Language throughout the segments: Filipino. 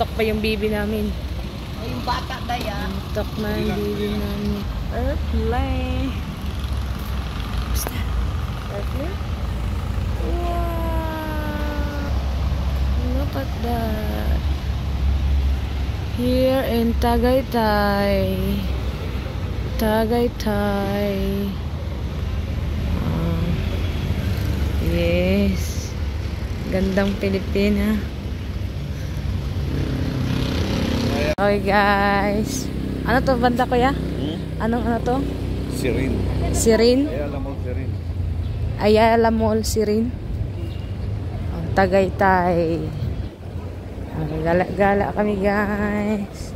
Antok pa yung bibi namin. O yung bata na yan. Antok na yung bibi namin. Airplane. Basta. Airplane? Wow! Look at that. Here in Tagaytay. Tagaytay. Yes. Gandang Pilipina. Okay guys. Ano to banda kuya? Anong ano to? Sirin. Sirin? Ayala Mall Sirin. Ayala Mall Sirin. Tagaytay. Gala-gala kami guys.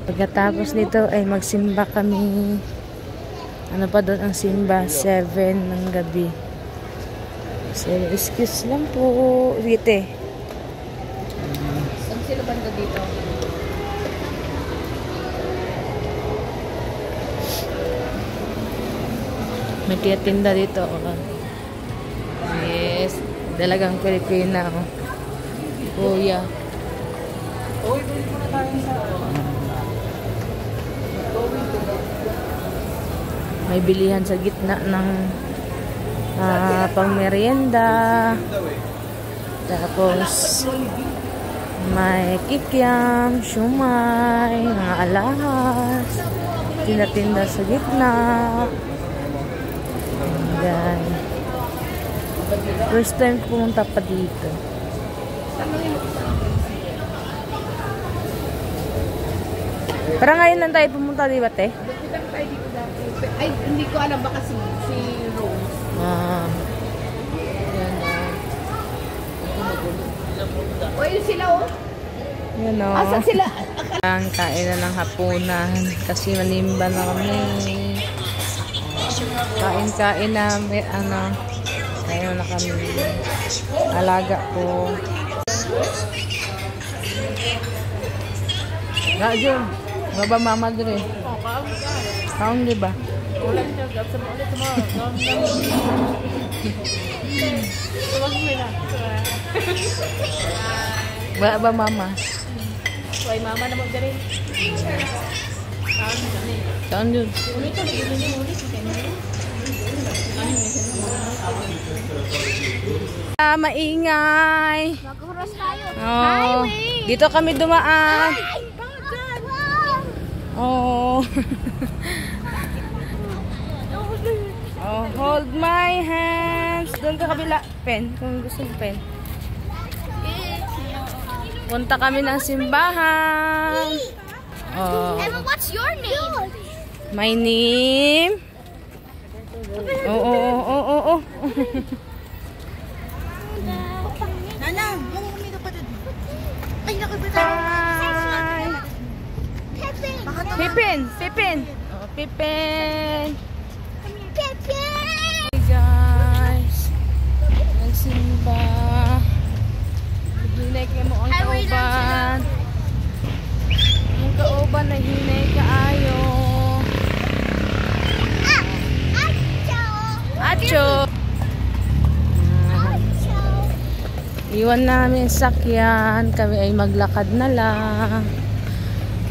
Pagkatapos nito ay magsimba kami. Ano pa doon ang simba? 7 ng gabi. So, excuse lang po. Sige. Saan sila banda dito? May tinda dito. Yes. Dalagang Pilipina. Kuya. Uy, doon muna tayo sa... May bilihan sa gitna ng pangmerienda. Tapos may kikiam, shumay, mga alahas. Tinda-tinda sa gitna. Ayan. First time ko pumunta pa dito. Pero ngayon lang tayo pumunta, di ba, te? Dito tayo dito dati. Ay, hindi ko alam baka si Rose. O, yun sila oh. Yan o. Asan sila? Kain na ng hapunan kasi manimba na kami. Kain na may ano. Kain na kami. Alaga ko. Rajun. Baba mama dire. Kaon di ba? Ulan siya. Gapsa mo ulit mo. Tawag mo na. Baba mama. Ay, mama na mo dyan. Kaon yun. Ulit ko. Maingay. Mag-cross tayo. Oh, dito kami dumaan. Oh. Oh, hold my hands. Doon ka kabila. Pen. Kung gusto mo pen. Punta kami ng simbahan. Oh. Emma, what's your name? My name? Oh. Nana, may kapatid. Ay, nakabita. Hi. Pipin. Oh, Pipin. Hey guys. Nagsimba. Hinay kayo mo ang kauban. Ang kauban na hinay kaayo. Acho. Iwan namin sakyan. Kami ay maglakad na lang.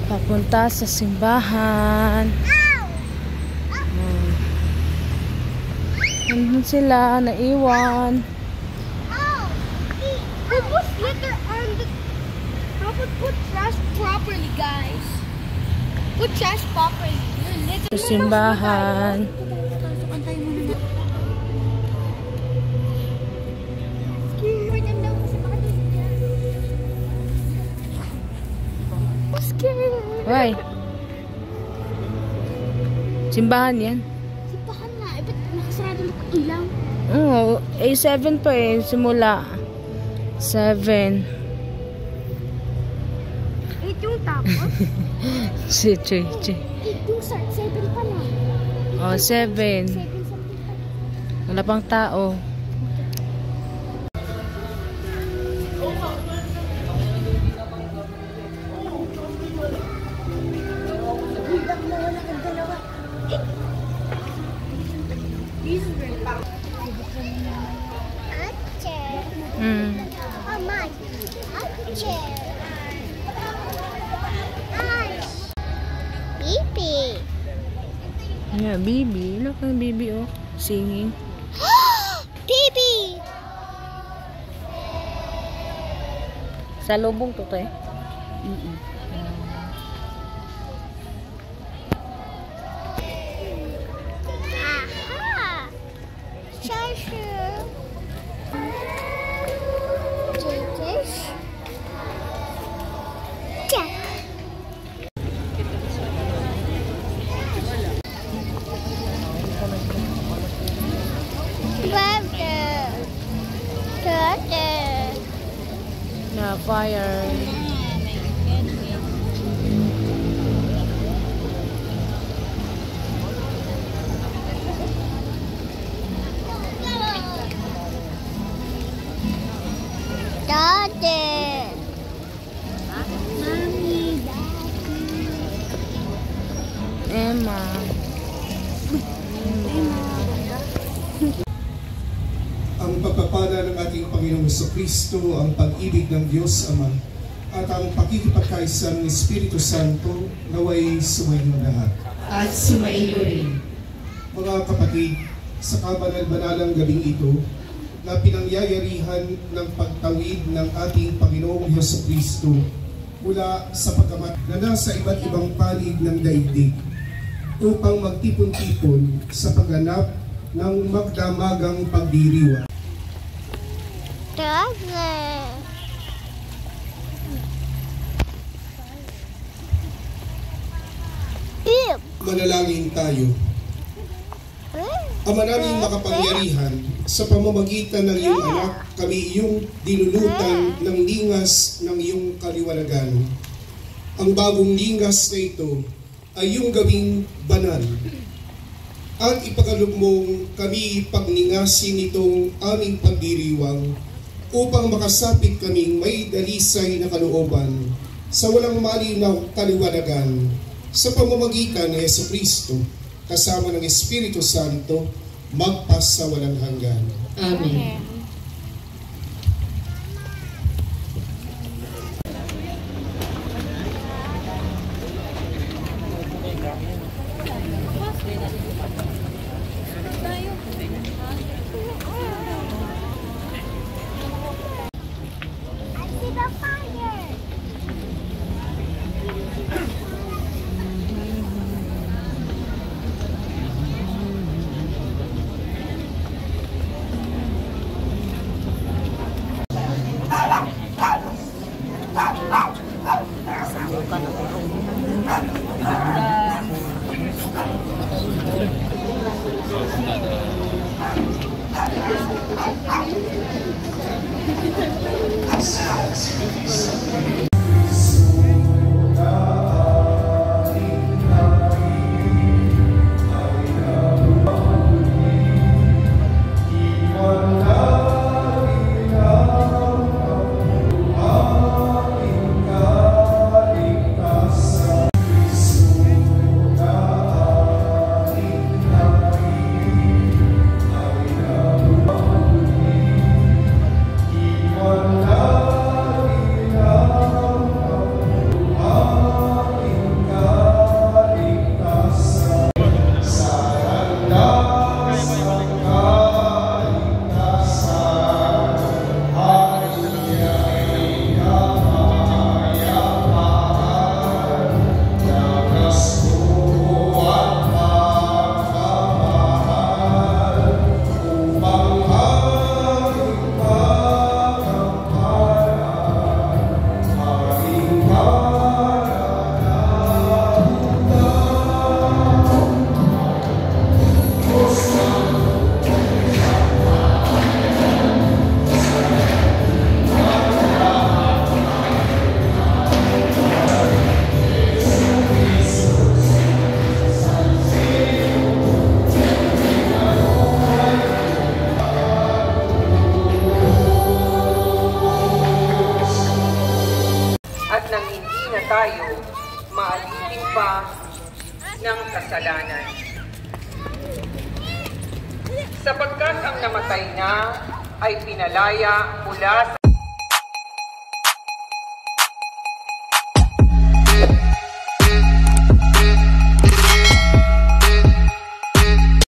Papunta sa simbahan. Nandun sila, naiwan. We put litter on the... Put trash properly, guys. Put trash properly. Sa simbahan. Why? Simbahan yan. Simbahan na. Eh, ba't nakasarado na ang ilaw? Oo, A7 pa eh. Simula. 7. 8 yung tapos? Si Che. 8 yung 7 pala. Oh, 7. 7 something pala. Wala pang tao. Yeah, baby. Look ang baby, oh. Singing. Baby! Sa lubong to, eh. Aha! Treasure! Check. Na fire. Daddy. Mommy, Emma. Ang pagpapala ng ating Panginoong Jesucristo, ang pag-ibig ng Diyos Ama, at ang pakikipagkaisa ng Espiritu Santo naway sumainyo lahat. At sumainyo rin. Mga kapatid, sa kabanal-banalang gabing ito, na pinangyayarihan ng pagtawid ng ating Panginoong Jesucristo mula sa pagkamat na nasa iba't ibang panig ng daigdig upang magtipon-tipon sa pagganap ng magdamagang pagdiriwang. Manalangin tayo. Ama naming makapangyarihan, sa pamamagitan ng iyong anak, kami iyong dinulutan ng lingas ng iyong kaliwanagan. Ang bagong lingas na ito ay iyong gawing banal. At ipagkaloob mong kami pagningasin itong aming pagdiriwang upang makasapit kaming may dalisay na kalooban sa walang malinaw kaliwanagan sa pamamagitan ni Jesucristo kasama ng Espiritu Santo magpas sa walang hanggan. Amen. I see the fire. tayo maalitin pa ng kasalanan. Sapagkat ang namatay na ay pinalaya mula sa